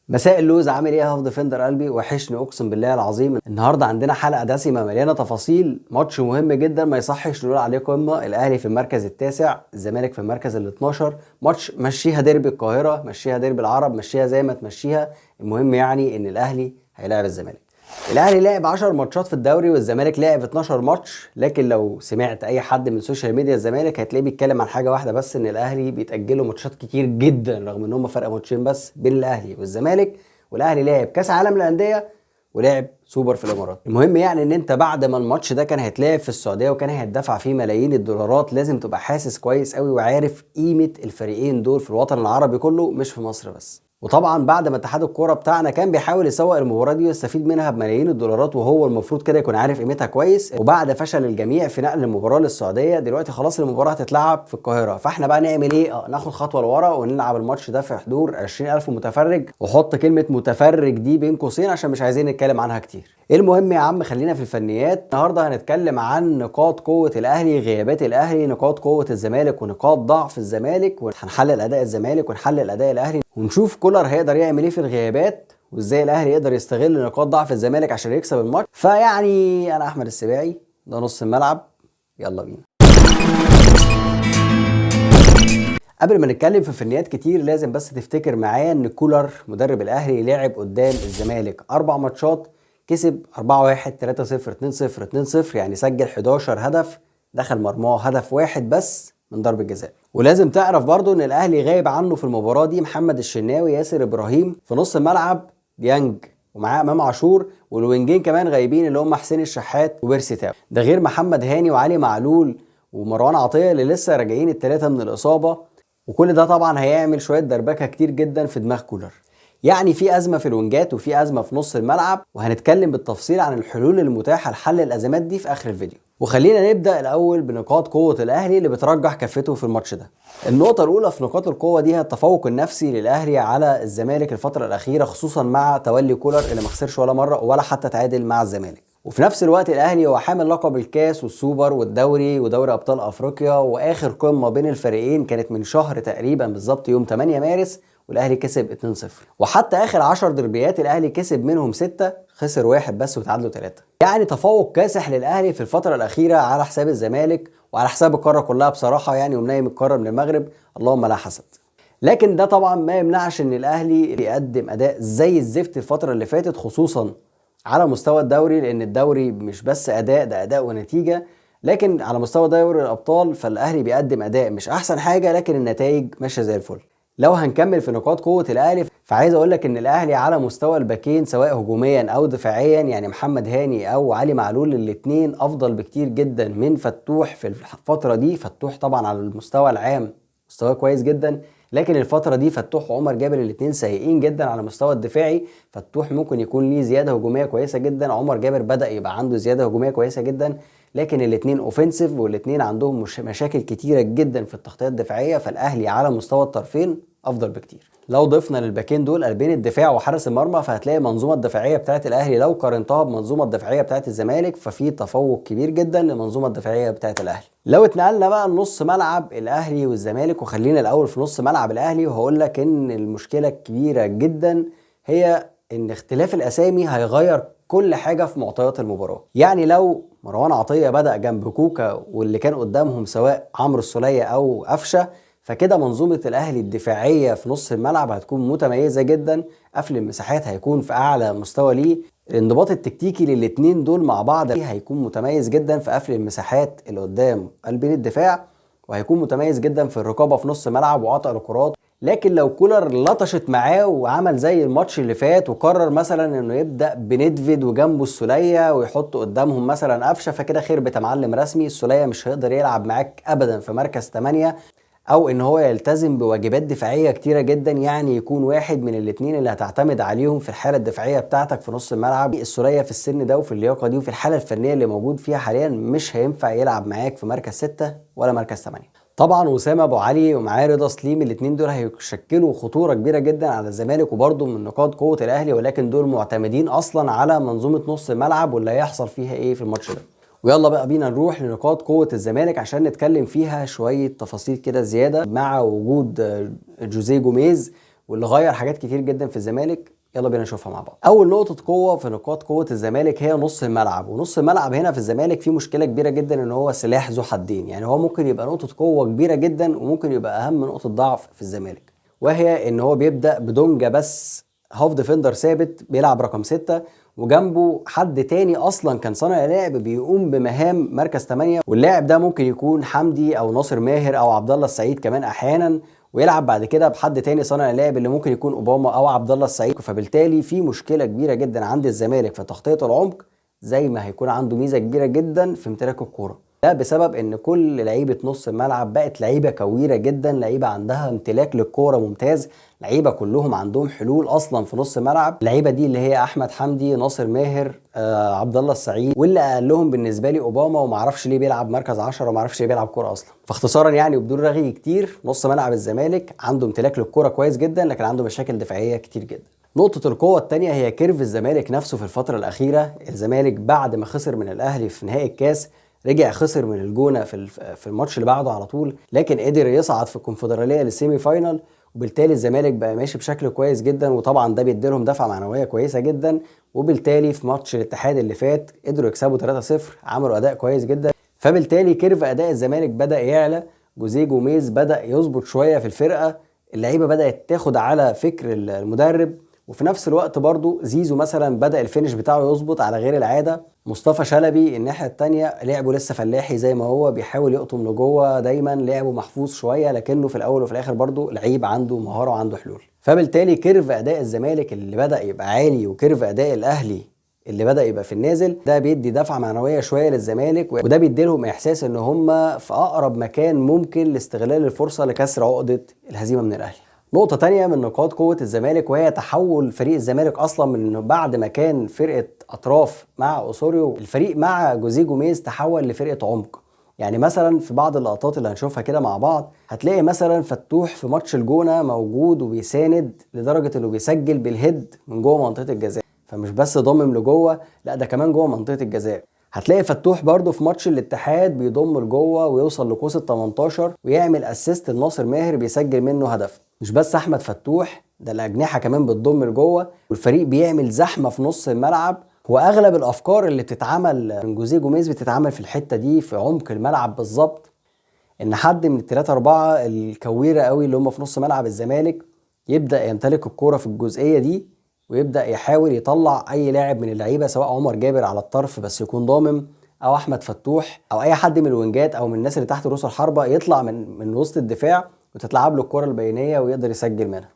مساء اللوز، عامل ايه يا هاف ديفندر قلبي؟ وحشني اقسم بالله العظيم. النهارده عندنا حلقه دسمه مليانه تفاصيل، ماتش مهم جدا ما يصحش نقول عليه قمه. الاهلي في المركز التاسع، الزمالك في المركز ال 12. ماتش مشيها ديربي القاهره، مشيها ديربي العرب، مشيها زي ما تمشيها. المهم يعني ان الاهلي هيلاعب الزمالك. الاهلي لعب 10 ماتشات في الدوري والزمالك لعب 12 ماتش، لكن لو سمعت اي حد من السوشيال ميديا الزمالك هتلاقيه بيتكلم عن حاجه واحده بس، ان الاهلي بيتاجلوا ماتشات كتير جدا رغم ان هم فرق ماتشين بس بين الاهلي والزمالك. والاهلي لعب كاس عالم للانديه ولعب سوبر في الامارات. المهم يعني ان انت بعد ما الماتش ده كان هيتلعب في السعوديه وكان هيتدفع فيه ملايين الدولارات، لازم تبقى حاسس كويس قوي وعارف قيمه الفريقين دول في الوطن العربي كله مش في مصر بس. وطبعا بعد ما اتحاد الكوره بتاعنا كان بيحاول يسوق المباراه دي ويستفيد منها بملايين الدولارات، وهو المفروض كده يكون عارف قيمتها كويس، وبعد فشل الجميع في نقل المباراه للسعوديه دلوقتي خلاص المباراه هتتلعب في القاهره. فاحنا بقى نعمل ايه؟ ناخد خطوه لورا ونلعب الماتش ده في حضور 20,000 متفرج، وحط كلمه متفرج دي بين قوسين عشان مش عايزين نتكلم عنها كتير. المهم يا عم خلينا في الفنيات. النهارده هنتكلم عن نقاط قوه الاهلي، غيابات الاهلي، نقاط قوه الزمالك ونقاط ضعف الزمالك، وهنحلل اداء الزمالك ونحلل اداء الاهلي، ونشوف كولر هيقدر يعمل ايه في الغيابات، وازاي الاهلي يقدر يستغل نقاط ضعف الزمالك عشان يكسب الماتش. فيعني انا احمد السباعي، ده نص الملعب، يلا بينا. قبل ما نتكلم في فنيات كتير لازم بس تفتكر معايا ان كولر مدرب الاهلي لعب قدام الزمالك 4 ماتشات، كسب 4-1 3-0 2-0 2-0، يعني سجل 11 هدف، دخل مرماه هدف واحد بس من ضربة جزاء. ولازم تعرف برضو ان الاهلي غايب عنه في المباراة دي محمد الشناوي، ياسر ابراهيم، في نص الملعب ديانج ومعاه امام عاشور، والوينجين كمان غايبين اللي هم حسين الشحات وبيرسي تاو، ده غير محمد هاني وعلي معلول ومروان عطية اللي لسه راجعين الثلاثة من الاصابة. وكل ده طبعا هيعمل شويه دربكه كتير جدا في دماغ كولر. يعني في ازمه في الونجات وفي ازمه في نص الملعب، وهنتكلم بالتفصيل عن الحلول المتاحه لحل الازمات دي في اخر الفيديو. وخلينا نبدا الاول بنقاط قوه الاهلي اللي بترجح كفته في الماتش ده. النقطه الاولى في نقاط القوه دي هي التفوق النفسي للاهلي على الزمالك الفتره الاخيره، خصوصا مع تولي كولر اللي ما خسرش ولا مره ولا حتى تعادل مع الزمالك. وفي نفس الوقت الاهلي هو حامل لقب الكاس والسوبر والدوري ودوري ابطال افريقيا، واخر قمه بين الفريقين كانت من شهر تقريبا بالظبط يوم 8 مارس، والاهلي كسب 2-0. وحتى اخر 10 دربيات الاهلي كسب منهم 6، خسر 1 بس وتعادلوا 3. يعني تفوق كاسح للاهلي في الفتره الاخيره على حساب الزمالك وعلى حساب القاره كلها بصراحه، يعني ومنايم القاره من المغرب اللهم لا حسد. لكن ده طبعا ما يمنعش ان الاهلي بيقدم اداء زي الزفت الفتره اللي فاتت، خصوصا على مستوى الدوري، لان الدوري مش بس اداء، ده اداء ونتيجه. لكن على مستوى دوري الابطال فالاهلي بيقدم اداء مش احسن حاجه، لكن النتائج ماشيه زي الفل. لو هنكمل في نقاط قوه الاهلي فعايز اقول لك ان الاهلي على مستوى الباكين سواء هجوميا او دفاعيا، يعني محمد هاني او علي معلول الاثنين افضل بكتير جدا من فتوح في الفتره دي. فتوح طبعا على المستوى العام مستواه كويس جدا، لكن الفترة دي فتوح وعمر جابر الاثنين سيئين جدا على المستوى الدفاعي. فتوح ممكن يكون ليه زيادة هجومية كويسة جدا، عمر جابر بدأ يبقى عنده زيادة هجومية كويسة جدا، لكن الاثنين اوفنسيف والاثنين عندهم مشاكل كتيرة جدا في التغطية الدفاعية. فالاهلي على مستوى الطرفين افضل بكتير. لو ضفنا للباكين دول قلبين الدفاع وحارس المرمى، فهتلاقي المنظومه الدفاعيه بتاعت الاهلي لو قارنتها بمنظومه الدفاعيه بتاعت الزمالك ففي تفوق كبير جدا للمنظومه الدفاعيه بتاعت الاهلي. لو اتنقلنا بقى لنص ملعب الاهلي والزمالك، وخلينا الاول في نص ملعب الاهلي، وهقول لك ان المشكله الكبيره جدا هي ان اختلاف الاسامي هيغير كل حاجه في معطيات المباراه. يعني لو مروان عطيه بدأ جنب كوكا واللي كان قدامهم سواء عمرو السولية او قفشه، فكده منظومة الأهلي الدفاعية في نص الملعب هتكون متميزة جدا، قفل المساحات هيكون في أعلى مستوى ليه، الانضباط التكتيكي للاتنين دول مع بعض هيكون متميز جدا في قفل المساحات اللي قدام قلبين الدفاع، وهيكون متميز جدا في الرقابة في نص الملعب وقطع الكرات. لكن لو كولر لطشت معاه وعمل زي الماتش اللي فات وقرر مثلا انه يبدا بندفيد وجنبه السولية ويحط قدامهم مثلا قفشه، فكده خربت يا معلم رسمي. السولية مش هيقدر يلعب معاك ابدا في مركز 8 او ان هو يلتزم بواجبات دفاعيه كتيره جدا، يعني يكون واحد من الاثنين اللي هتعتمد عليهم في الحاله الدفاعيه بتاعتك في نص الملعب. السولية في السن ده وفي اللياقه دي وفي الحاله الفنيه اللي موجود فيها حاليا مش هينفع يلعب معاك في مركز 6 ولا مركز 8. طبعا وسام ابو علي ومعاه رضا سليم الاثنين دول هيشكلوا خطوره كبيره جدا على الزمالك وبرده من نقاط قوه الاهلي، ولكن دول معتمدين اصلا على منظومه نص الملعب واللي هيحصل فيها ايه في الماتش ده. ويلا بقى بينا نروح لنقاط قوة الزمالك عشان نتكلم فيها شوية تفاصيل كده زيادة مع وجود جوزيه جوميز واللي غير حاجات كتير جدا في الزمالك. يلا بينا نشوفها مع بعض. اول نقطه قوه في نقاط قوه الزمالك هي نص الملعب، ونص الملعب هنا في الزمالك فيه مشكله كبيره جدا ان هو سلاح ذو حدين. يعني هو ممكن يبقى نقطه قوه كبيره جدا وممكن يبقى اهم نقطه ضعف في الزمالك، وهي ان هو بيبدا بدونجا بس هاف ديفندر ثابت بيلعب رقم 6، وجنبه حد تاني اصلا كان صانع لعب بيقوم بمهام مركز 8، واللاعب ده ممكن يكون حمدي او ناصر ماهر او عبد الله السعيد كمان احيانا، ويلعب بعد كده بحد تاني صانع لعب اللي ممكن يكون اوباما او عبد الله السعيد. فبالتالي في مشكله كبيره جدا عند الزمالك في تغطيه العمق، زي ما هيكون عنده ميزه كبيره جدا في امتلاك الكوره. ده بسبب ان كل لعيبه نص الملعب بقت لعيبه كويره جدا، لعيبه عندها امتلاك للكوره ممتاز، لعيبه كلهم عندهم حلول اصلا في نص الملعب. اللعيبه دي اللي هي احمد حمدي، ناصر ماهر، عبد الله السعيد، واللي اقلهم بالنسبه لي اوباما، وما اعرفش ليه بيلعب مركز 10 وما اعرفش ليه بيلعب كوره اصلا. فاختصارا يعني وبدون رغي كتير، نص ملعب الزمالك عنده امتلاك للكوره كويس جدا، لكن عنده مشاكل دفاعيه كتير جدا. نقطة القوة الثانية هي كيرف الزمالك نفسه في الفترة الأخيرة. الزمالك بعد ما خسر من الأهلي في نهائي الكاس، رجع خسر من الجونة في الماتش اللي بعده على طول، لكن قدر يصعد في الكونفدرالية للسيمي فاينال، وبالتالي الزمالك بقى ماشي بشكل كويس جدا، وطبعا ده بيديلهم دفعة معنوية كويسة جدا. وبالتالي في ماتش الاتحاد اللي فات قدروا يكسبوا 3-0، عملوا أداء كويس جدا. فبالتالي كيرف أداء الزمالك بدأ يعلى، جوزيه جوميز بدأ يظبط شوية في الفرقة، اللعيبة بدأت تاخد على فكر المدرب، وفي نفس الوقت برضو زيزو مثلا بدأ الفينش بتاعه يظبط على غير العادة. مصطفى شلبي الناحية التانية لعبه لسه فلاحي زي ما هو، بيحاول يقطم لجوه دايما، لعبه محفوظ شوية، لكنه في الأول وفي الآخر برضو لعيب عنده مهارة وعنده حلول. فبالتالي كيرف أداء الزمالك اللي بدأ يبقى عالي، وكيرف أداء الأهلي اللي بدأ يبقى في النازل، ده بيدي دفعة معنوية شوية للزمالك، وده بيدي لهم إحساس إن هم في أقرب مكان ممكن لاستغلال الفرصة لكسر عقدة الهزيمة من الأهلي. نقطة تانية من نقاط قوة الزمالك وهي تحول فريق الزمالك أصلا من إنه بعد ما كان فرقة أطراف مع أوسوريو، الفريق مع جوزيه جوميز تحول لفرقة عمق. يعني مثلا في بعض اللقطات اللي هنشوفها كده مع بعض، هتلاقي مثلا فتوح في ماتش الجونة موجود وبيساند لدرجة إنه بيسجل بالهيد من جوه منطقة الجزاء، فمش بس ضامم لجوه، لا ده كمان جوه منطقة الجزاء. هتلاقي فتوح برضه في ماتش الاتحاد بيضم لجوه ويوصل لقوس ال 18 ويعمل اسيست لناصر ماهر بيسجل منه هدف. مش بس احمد فتوح، ده الاجنحه كمان بتضم لجوه، والفريق بيعمل زحمه في نص الملعب، واغلب الافكار اللي بتتعمل من جوزيه جوميز بتتعمل في الحته دي في عمق الملعب بالظبط. ان حد من الثلاثه اربعه الكويره قوي اللي هم في نص ملعب الزمالك يبدا يمتلك الكوره في الجزئيه دي، ويبدا يحاول يطلع اي لاعب من اللعيبه، سواء عمر جابر على الطرف بس يكون ضامم، او احمد فتوح، او اي حد من الوينجات او من الناس اللي تحت رؤوس الحربه، يطلع من وسط الدفاع وتتلعب له الكره البينيه ويقدر يسجل منها.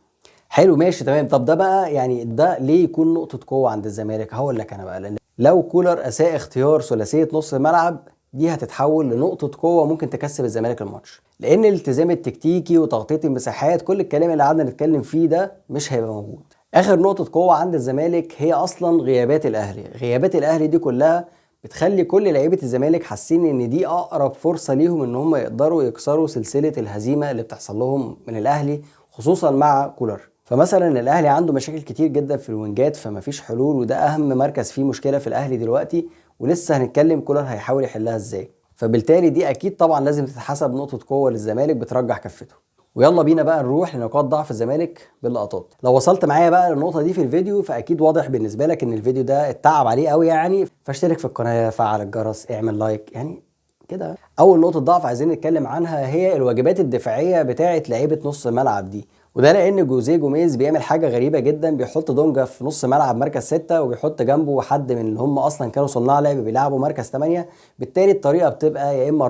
حلو ماشي تمام. طب ده بقى يعني ده ليه يكون نقطه قوه عند الزمالك؟ هقول لك انا بقى، لان لو كولر اساء اختيار ثلاثيه نص الملعب دي هتتحول لنقطة قوة ممكن تكسب الزمالك الماتش، لأن الالتزام التكتيكي وتغطية المساحات، كل الكلام اللي قعدنا نتكلم فيه ده مش هيبقى موجود. آخر نقطة قوة عند الزمالك هي أصلا غيابات الأهلي. غيابات الأهلي دي كلها بتخلي كل لعيبة الزمالك حاسين إن دي أقرب فرصة ليهم إن هم يقدروا يكسروا سلسلة الهزيمة اللي بتحصل لهم من الأهلي، خصوصا مع كولر. فمثلا الاهلي عنده مشاكل كتير جدا في الوينجات، فمفيش حلول، وده اهم مركز فيه مشكله في الاهلي دلوقتي، ولسه هنتكلم كولر هيحاول يحلها ازاي. فبالتالي دي اكيد طبعا لازم تتحسب نقطه قوه للزمالك بترجح كفته. ويلا بينا بقى نروح لنقاط ضعف الزمالك باللقطات. لو وصلت معايا بقى للنقطه دي في الفيديو، فاكيد واضح بالنسبه لك ان الفيديو ده اتعب عليه قوي يعني، فاشترك في القناه، فعل الجرس، اعمل لايك يعني كده. اول نقطه ضعف عايزين نتكلم عنها هي الواجبات الدفاعيه بتاعه لعيبه نص الملعب دي، وده لان جوزيه جوميز بيعمل حاجه غريبه جدا، بيحط دونجا في نص ملعب مركز 6 وبيحط جنبه حد من اللي هم اصلا كانوا صناع لعب بيلعبوا مركز 8. بالتالي الطريقه بتبقى يا اما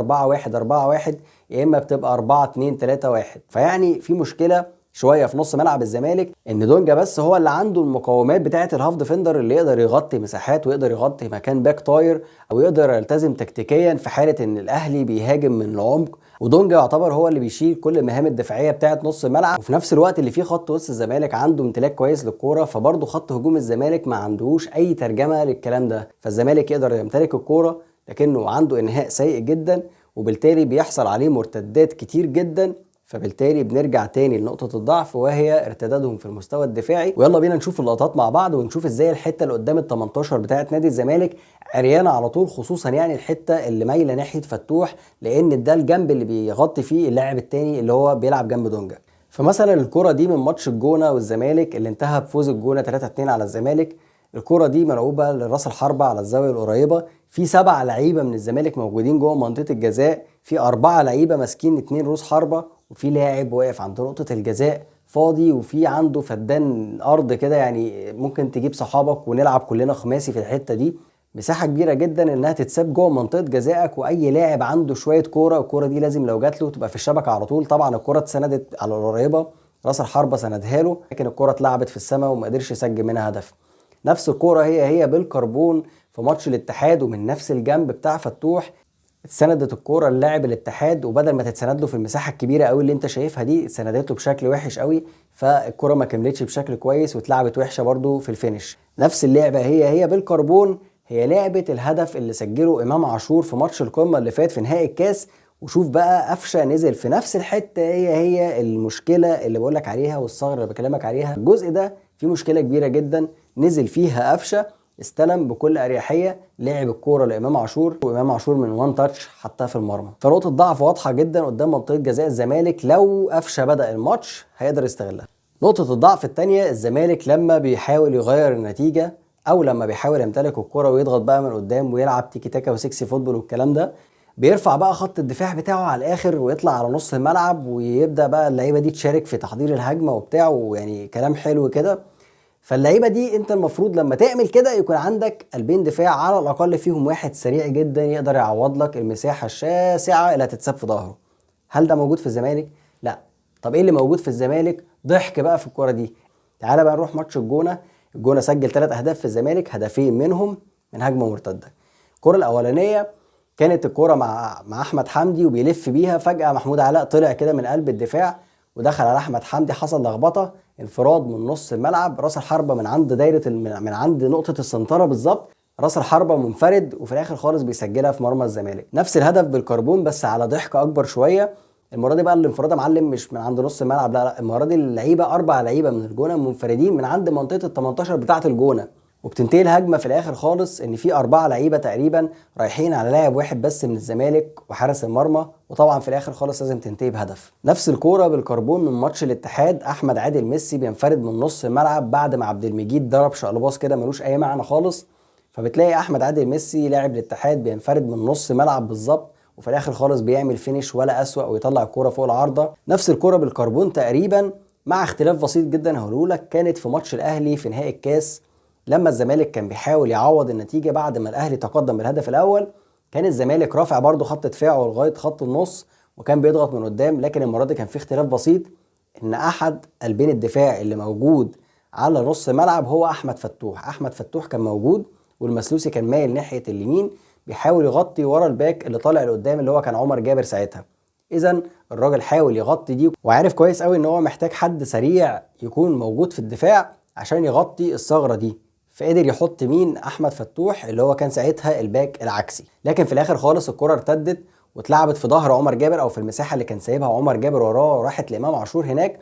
4-1-4-1 يا اما بتبقى 4-2-3-1. فيعني في مشكله شويه في نص ملعب الزمالك ان دونجا بس هو اللي عنده المقومات بتاعه الهاف ديفندر اللي يقدر يغطي مساحات ويقدر يغطي مكان باك طاير، او يقدر يلتزم تكتيكيا في حاله ان الاهلي بيهاجم من العمق. ودونجا يعتبر هو اللي بيشيل كل المهام الدفاعيه بتاعه نص الملعب، وفي نفس الوقت اللي فيه خط وسط الزمالك عنده امتلاك كويس للكوره، فبرضه خط هجوم الزمالك ما عندهوش اي ترجمه للكلام ده. فالزمالك يقدر يمتلك الكوره لكنه عنده انهاء سيء جدا، وبالتالي بيحصل عليه مرتدات كتير جدا. فبالتالي بنرجع تاني لنقطة الضعف وهي ارتدادهم في المستوى الدفاعي. ويلا بينا نشوف اللقطات مع بعض ونشوف ازاي الحتة اللي قدام ال 18 بتاعة نادي الزمالك عريانة على طول، خصوصا يعني الحتة اللي مايلة ناحية فتوح، لان ده الجنب اللي بيغطي فيه اللاعب التاني اللي هو بيلعب جنب دونجا. فمثلا الكرة دي من ماتش الجونة والزمالك اللي انتهى بفوز الجونة 3-2 على الزمالك. الكرة دي ملعوبة لراس الحربة على الزاوية القريبة، في 7 لعيبة من الزمالك موجودين جوه منطقة الجزاء، في 4 لعيبة ماسكين 2 روس حربة، وفي لاعب واقف عند نقطة الجزاء فاضي، وفي عنده فدان أرض كده، يعني ممكن تجيب صحابك ونلعب كلنا خماسي في الحتة دي. مساحة كبيرة جدا انها تتساب جوه منطقة جزائك، واي لاعب عنده شوية كورة، الكورة دي لازم لو جات له تبقى في الشبكة على طول. طبعا الكورة اتسندت على القريبة، راس الحربة سندها له، لكن الكورة اتلعبت في السماء وما قدرش يسجل منها هدف. نفس الكورة هي بالكربون في ماتش الاتحاد، ومن نفس الجنب بتاع فتوح اتسندت الكوره للاعب الاتحاد، وبدل ما تتسند له في المساحه الكبيره قوي اللي انت شايفها دي، اتسندت له بشكل وحش قوي، فالكوره ما كملتش بشكل كويس واتلعبت وحشه برده في الفينش. نفس اللعبه هي بالكربون، هي لعبه الهدف اللي سجله امام عاشور في ماتش القمه اللي فات في نهائي الكاس. وشوف بقى قفشه نزل في نفس الحته، هي المشكله اللي بقولك عليها والثغره اللي بكلمك عليها. الجزء ده فيه مشكله كبيره جدا، نزل فيها قفشه، استلم بكل اريحيه، لعب الكوره لامام عاشور، وامام عاشور من وان تاتش حطها في المرمى. فنقطه ضعف واضحه جدا قدام منطقه جزاء الزمالك، لو قفشه بدا الماتش هيقدر يستغلها. نقطه الضعف الثانيه، الزمالك لما بيحاول يغير النتيجه، او لما بيحاول يمتلك الكوره ويضغط بقى من قدام ويلعب تيكي تاكا وسكسي فوتبول والكلام ده، بيرفع بقى خط الدفاع بتاعه على الاخر ويطلع على نص الملعب، ويبدا بقى اللعيبه دي تشارك في تحضير الهجمه وبتاع، ويعني كلام حلو كده. فاللعيبه دي انت المفروض لما تعمل كده يكون عندك قلبين دفاع، على الاقل فيهم واحد سريع جدا يقدر يعوض لك المساحه الشاسعه اللي هتتساب في ظهره. هل ده موجود في الزمالك؟ لا. طب ايه اللي موجود في الزمالك؟ ضحك بقى في الكوره دي. تعالى بقى نروح ماتش الجونه سجل 3 اهداف في الزمالك، هدفين منهم من هجمه مرتده. الكوره الاولانيه كانت الكوره مع احمد حمدي وبيلف بيها، فجاه محمود علاء طلع كده من قلب الدفاع ودخل على احمد حمدي، حصل لخبطه، انفراد من نص الملعب، راس الحربه من عند من عند نقطه السنتره بالظبط، راس الحربه منفرد، وفي الاخر خالص بيسجلها في مرمى الزمالك. نفس الهدف بالكربون بس على ضحك اكبر شويه. المره دي بقى الانفراد يا معلم مش من عند نص الملعب، لا المره دي اللعيبه 4 لعيبه من الجونه منفردين من عند منطقه ال 18 بتاعه الجونه، وبتنتهي الهجمه في الاخر خالص ان في 4 لعيبه تقريبا رايحين على لاعب واحد بس من الزمالك وحارس المرمى، وطبعا في الاخر خالص لازم تنتهي بهدف. نفس الكوره بالكربون من ماتش الاتحاد، احمد عادل ميسي بينفرد من نص الملعب بعد ما عبد المجيد ضرب شقلباص كده ملوش اي معنى خالص، فبتلاقي احمد عادل ميسي لاعب الاتحاد بينفرد من نص ملعب بالظبط، وفي الاخر خالص بيعمل فينش ولا اسوأ ويطلع الكوره فوق العارضه. نفس الكوره بالكربون تقريبا مع اختلاف بسيط جدا هقولهولك، كانت في ماتش الاهلي في نهائي الكاس لما الزمالك كان بيحاول يعوض النتيجه بعد ما الاهلي تقدم بالهدف الاول. كان الزمالك رافع برضو خط دفاعه لغايه خط النص وكان بيضغط من قدام، لكن المره دي كان في اختلاف بسيط، ان احد قلبين الدفاع اللي موجود على نص ملعب هو احمد فتوح. احمد فتوح كان موجود والمسلوسي كان مايل ناحيه اليمين بيحاول يغطي ورا الباك اللي طالع لقدام اللي هو كان عمر جابر ساعتها. اذا الراجل حاول يغطي دي وعارف كويس قوي ان هو محتاج حد سريع يكون موجود في الدفاع عشان يغطي الثغره دي، فقدر يحط مين؟ احمد فتوح اللي هو كان ساعتها الباك العكسي. لكن في الاخر خالص الكره ارتدت واتلعبت في ظهر عمر جابر او في المساحه اللي كان سايبها عمر جابر وراه، وراحت لامام عاشور هناك،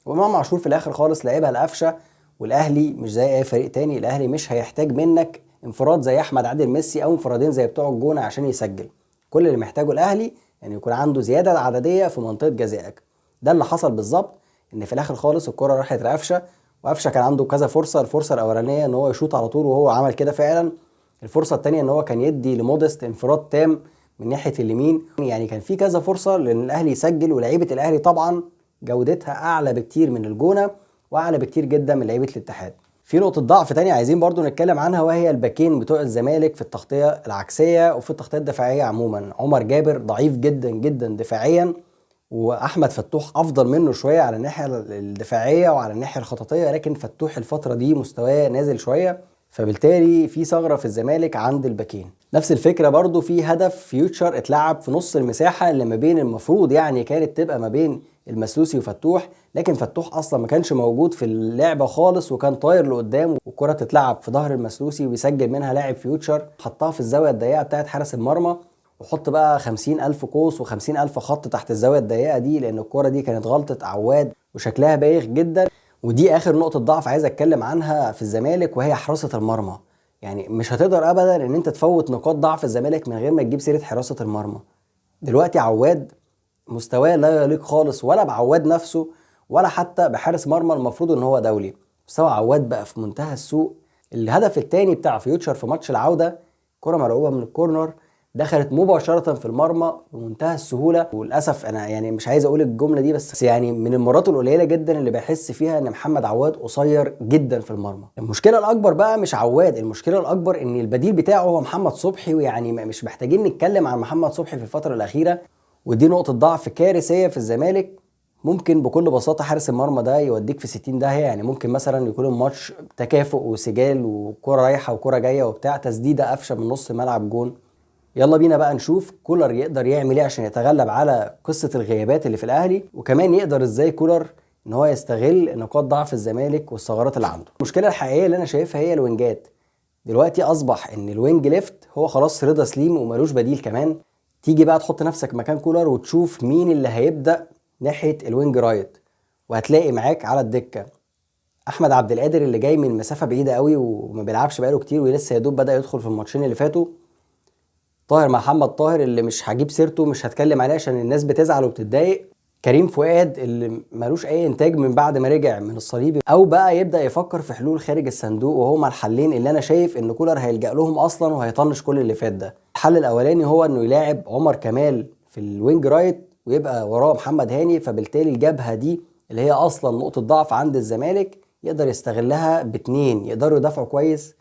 وامام عاشور في الاخر خالص لعبها لقفشه. والاهلي مش زي اي فريق تاني، الاهلي مش هيحتاج منك انفراد زي احمد عادل ميسي او انفرادين زي بتوع الجونه عشان يسجل. كل اللي محتاجه الاهلي يعني يكون عنده زياده عدديه في منطقه جزائك. ده اللي حصل بالظبط، ان في الاخر خالص الكره راحت لقفشه، وقفشه كان عنده كذا فرصه. الفرصه الاولانيه ان هو يشوط على طول وهو عمل كده فعلا، الفرصه الثانيه ان هو كان يدي لمودست انفراد تام من ناحيه اليمين. يعني كان في كذا فرصه لان الاهلي يسجل، ولاعيبه الاهلي طبعا جودتها اعلى بكتير من الجونه واعلى بكتير جدا من لعيبه الاتحاد. في نقطه ضعف تانية عايزين برضو نتكلم عنها، وهي الباكين بتوع الزمالك في التغطيه العكسيه وفي التغطيه الدفاعيه عموما. عمر جابر ضعيف جدا جدا دفاعيا، واحمد فتوح افضل منه شويه على الناحيه الدفاعيه وعلى الناحيه الخططيه، لكن فتوح الفتره دي مستواه نازل شويه، فبالتالي في ثغره في الزمالك عند الباكين. نفس الفكره برضو في هدف فيوتشر اتلعب في نص المساحه اللي ما بين، المفروض يعني كانت تبقى ما بين المسلوسي وفتوح، لكن فتوح اصلا ما كانش موجود في اللعبه خالص وكان طاير لقدام، والكره تتلعب في ظهر المسلوسي ويسجل منها لاعب فيوتشر، حطها في الزاويه الضيقه بتاعت حارس المرمى. وحط بقى 50,000 قوس و50,000 خط تحت الزاويه الضيقه دي، لان الكره دي كانت غلطه عواد وشكلها بايخ جدا. ودي اخر نقطه ضعف عايز اتكلم عنها في الزمالك، وهي حراسه المرمى. يعني مش هتقدر ابدا ان انت تفوت نقاط ضعف الزمالك من غير ما تجيب سيره حراسه المرمى. دلوقتي عواد مستواه لا يليق خالص ولا بعواد نفسه ولا حتى بحارس مرمى المفروض ان هو دولي. مستوى عواد بقى في منتهى السوء. الهدف الثاني بتاع فيوتشر في ماتش العوده كره مرعوبه من الكورنر دخلت مباشره في المرمى بمنتهى السهوله. وللاسف انا يعني مش عايز اقول الجمله دي، بس يعني من المرات القليله جدا اللي بحس فيها ان محمد عواد قصير جدا في المرمى. المشكله الاكبر بقى مش عواد، المشكله الاكبر ان البديل بتاعه هو محمد صبحي، ويعني مش محتاجين نتكلم عن محمد صبحي في الفتره الاخيره، ودي نقطه ضعف كارثيه في الزمالك. ممكن بكل بساطه حارس المرمى ده يوديك في 60 داهيه. يعني ممكن مثلا يكون الماتش تكافؤ وسجال وكره رايحه وكره جايه وبتاع، تسديده قفشه من نص ملعب جون. يلا بينا بقى نشوف كولر يقدر يعمل ايه عشان يتغلب على قصه الغيابات اللي في الاهلي، وكمان يقدر ازاي كولر ان هو يستغل نقاط ضعف الزمالك والثغرات اللي عنده. المشكله الحقيقيه اللي انا شايفها هي الوينجات. دلوقتي اصبح ان الوينج ليفت هو خلاص رضا سليم ومالوش بديل كمان. تيجي بقى تحط نفسك مكان كولر وتشوف مين اللي هيبدا ناحيه الوينج رايت، وهتلاقي معاك على الدكه احمد عبد القادر اللي جاي من مسافه بعيده قوي وما بيلعبش بقاله كتير ولسه يا دوب بدا يدخل في الماتشين اللي فاتوا. طاهر محمد طاهر اللي مش هجيب سيرته، مش هتكلم عليه عشان الناس بتزعل وبتتضايق. كريم فؤاد اللي ملوش اي انتاج من بعد ما رجع من الصليبي، او بقى يبدا يفكر في حلول خارج الصندوق، وهما الحلين اللي انا شايف ان كولر هيلجأ لهم اصلا وهيطنش كل اللي فات ده. الحل الاولاني هو انه يلاعب عمر كمال في الوينج رايت ويبقى وراه محمد هاني، فبالتالي الجبهه دي اللي هي اصلا نقطه ضعف عند الزمالك يقدر يستغلها باتنين يقدروا يدافعوا كويس،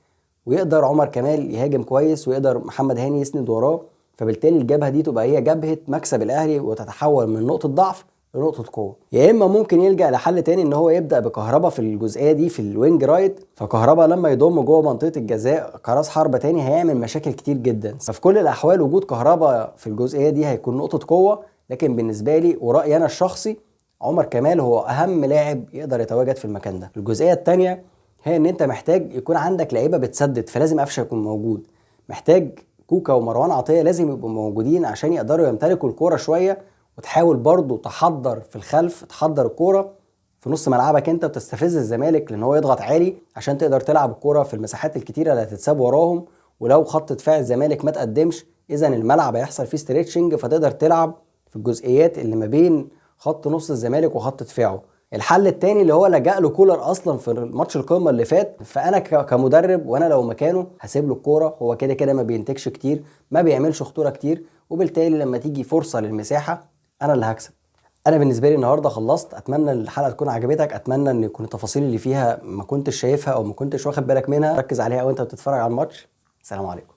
ويقدر عمر كمال يهاجم كويس، ويقدر محمد هاني يسند وراه. فبالتالي الجبهه دي تبقى هي جبهه مكسب الاهلي وتتحول من نقطه ضعف لنقطه قوه. يا اما ممكن يلجا لحل تاني ان هو يبدا بكهربا في الجزئيه دي في الوينج رايت، فكهربا لما يضم جوه منطقه الجزاء كراس حربه تاني هيعمل مشاكل كتير جدا. ففي كل الاحوال وجود كهربا في الجزئيه دي هيكون نقطه قوه، لكن بالنسبه لي ورايي انا الشخصي عمر كمال هو اهم لاعب يقدر يتواجد في المكان ده. الجزئيه الثانيه هي ان انت محتاج يكون عندك لعيبه بتسدد، فلازم قفشه يكون موجود. محتاج كوكا ومروان عطيه لازم يبقوا موجودين عشان يقدروا يمتلكوا الكوره شويه، وتحاول برضو تحضر في الخلف، تحضر الكوره في نص ملعبك انت وتستفز الزمالك لان هو يضغط عالي عشان تقدر تلعب الكوره في المساحات الكتيره اللي هتتساب وراهم. ولو خط دفاع الزمالك ما تقدمش اذا الملعب هيحصل فيه ستريتشنج، فتقدر تلعب في الجزئيات اللي ما بين خط نص الزمالك وخط دفاعه. الحل التاني اللي هو لجأ له كولر اصلا في ماتش القمه اللي فات، فانا كمدرب وانا لو مكانه هسيب له الكوره. هو كده كده ما بينتجش كتير، ما بيعملش خطوره كتير، وبالتالي لما تيجي فرصه للمساحه انا اللي هكسب. انا بالنسبه لي النهارده خلصت. اتمنى الحلقه تكون عجبتك، اتمنى ان يكون التفاصيل اللي فيها ما كنتش شايفها او ما كنتش واخد بالك منها ركز عليها وانت بتتفرج على الماتش. سلام عليكم.